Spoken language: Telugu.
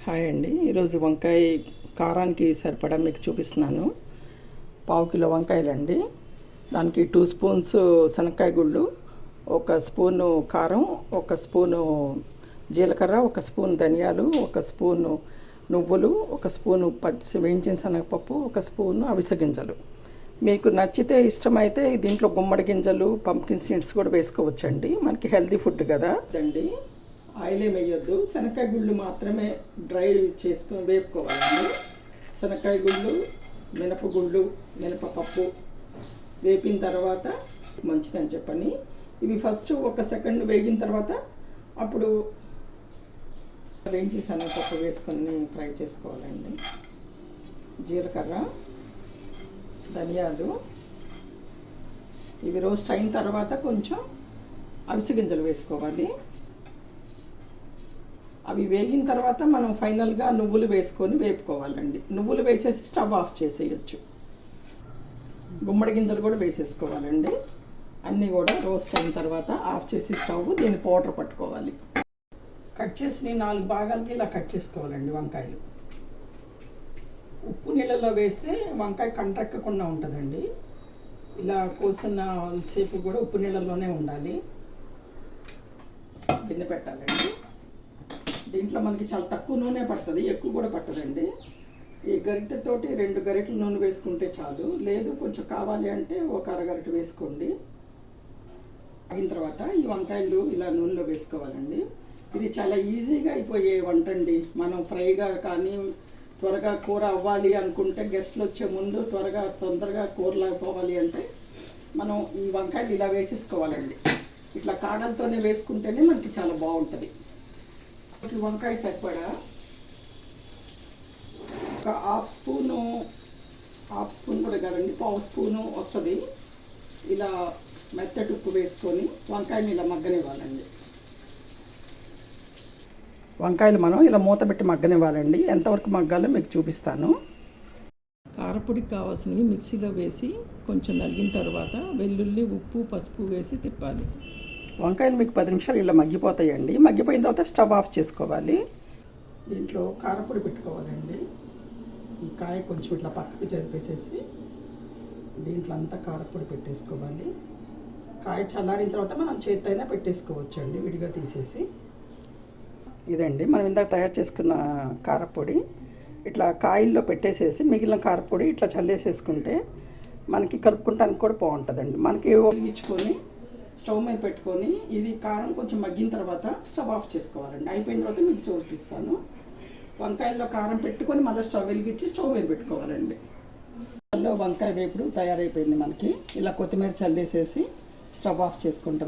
హాయ్ అండి. ఈరోజు వంకాయ కారానికి సరిపడా మీకు చూపిస్తున్నాను. పావు కిలో వంకాయలండి. దానికి 2 స్పూన్స్ శనక్కాయ గుళ్ళు, 1 స్పూను కారం, 1 స్పూను జీలకర్ర, 1 స్పూన్ ధనియాలు, 1 స్పూను నువ్వులు, 1 స్పూను వేయించిన శనగపప్పు, 1 స్పూను అవిసె గింజలు. మీకు నచ్చితే ఇష్టమైతే దీంట్లో గుమ్మడి గింజలు, పంప్కిన్ సీడ్స్ కూడా వేసుకోవచ్చండి. మనకి హెల్తీ ఫుడ్ కదా అండి. ఆయిల్ ఏం వేయొద్దు. శనక్కాయ గుళ్ళు మాత్రమే డ్రై చేసుకొని వేపుకోవాలండి. శనక్కాయ గుళ్ళు, మినపగుళ్ళు, మినపపప్పు వేపిన తర్వాత మంచిదని చెప్పని ఇవి ఫస్ట్ 1 సెకండ్ వేగిన తర్వాత అప్పుడు వేయించి శనగపప్పు వేసుకొని ఫ్రై చేసుకోవాలండి. జీలకర్ర, ధనియాలు ఇవి రోస్ట్ అయిన తర్వాత కొంచెం అవిసె గింజలు వేసుకోవాలి. అవి వేగిన తర్వాత మనం ఫైనల్గా నువ్వులు వేసుకొని వేపుకోవాలండి. నువ్వులు వేసేసి స్టవ్ ఆఫ్ చేసేయచ్చు. గుమ్మడి గింజలు కూడా వేసేసుకోవాలండి. అన్నీ కూడా రోస్ట్ అయిన తర్వాత ఆఫ్ చేసి స్టవ్ దీన్ని పౌడర్ పట్టుకోవాలి. కట్ చేసి 4 భాగాలకి ఇలా కట్ చేసుకోవాలండి వంకాయలు. ఉప్పు నీళ్ళలో వేస్తే వంకాయ కంటెక్కకుండా ఉంటుందండి. ఇలా కోసిన సేపు కూడా ఉప్పు నీళ్ళలోనే ఉండాలి. గిన్నె పెట్టాలండి. దీంట్లో మనకి చాలా తక్కువ నూనె పడుతుంది, ఎక్కువ కూడా పట్టదండి. ఈ గరిటెతోటి 2 గరిటెల నూనె వేసుకుంటే చాలు. లేదు కొంచెం కావాలి అంటే 1 అరగరిట వేసుకోండి. అయిన తర్వాత ఈ వంకాయలు ఇలా నూనెలో వేసుకోవాలండి. ఇది చాలా ఈజీగా అయిపోయే వంట అండి. మనం ఫ్రైగా కానీ త్వరగా కూర అవ్వాలి అనుకుంటే, గెస్ట్లు వచ్చే ముందు తొందరగా కూరలు అయిపోవాలి అంటే మనం ఈ వంకాయలు ఇలా వేసేసుకోవాలండి. ఇట్లా కాడలతోనే వేసుకుంటేనే మనకి చాలా బాగుంటుంది. వంకాయ సరిపడా ఒక హాఫ్ స్పూన్ కూడా కదండి, పావు స్పూను వస్తుంది. ఇలా మెత్తటి ఉప్పు వేసుకొని వంకాయని ఇలా మగ్గనివ్వాలండి. వంకాయలు మనం ఇలా మూత పెట్టి మగ్గనివ్వాలండి. ఎంతవరకు మగ్గాలో మీకు చూపిస్తాను. కారపొడికి కావాల్సినవి మిక్సీలో వేసి కొంచెం నలిగిన తర్వాత వెల్లుల్లి, ఉప్పు, పసుపు వేసి తిప్పాలి. వంకాయలు మీకు 10 నిమిషాలు ఇలా మగ్గిపోతాయండి. మగ్గిపోయిన తర్వాత స్టవ్ ఆఫ్ చేసుకోవాలి. దీంట్లో కారపొడి పెట్టుకోవాలండి. ఈ కాయ కొంచెం ఇట్లా పక్కకి జరిపేసేసి దీంట్లో అంతా కారపొడి పెట్టేసుకోవాలి. కాయ చల్లారిన తర్వాత మనం చేత్తైనా పెట్టేసుకోవచ్చండి, విడిగా తీసేసి. ఇదండి మనం ఇందాక తయారు చేసుకున్న కారపొడి. ఇట్లా కాయల్లో పెట్టేసేసి మిగిలిన కారపొడి ఇట్లా చల్లేసేసుకుంటే మనకి కలుపుకుంటానికి కూడా బాగుంటుందండి. మనకి వెలిగించుకొని స్టవ్ మీద పెట్టుకొని ఇది కారం కొంచెం మగ్గిన తర్వాత స్టవ్ ఆఫ్ చేసుకోవాలండి. అయిపోయిన తర్వాత మీకు చూపిస్తాను. వంకాయల్లో కారం పెట్టుకొని మళ్ళీ స్టవ్ వెలిగించి స్టవ్ మీద పెట్టుకోవాలండి. వంకాయ వేపుడు తయారైపోయింది మనకి. ఇలా కొత్తిమీర చల్లేసేసి స్టవ్ ఆఫ్ చేసుకుంటామే.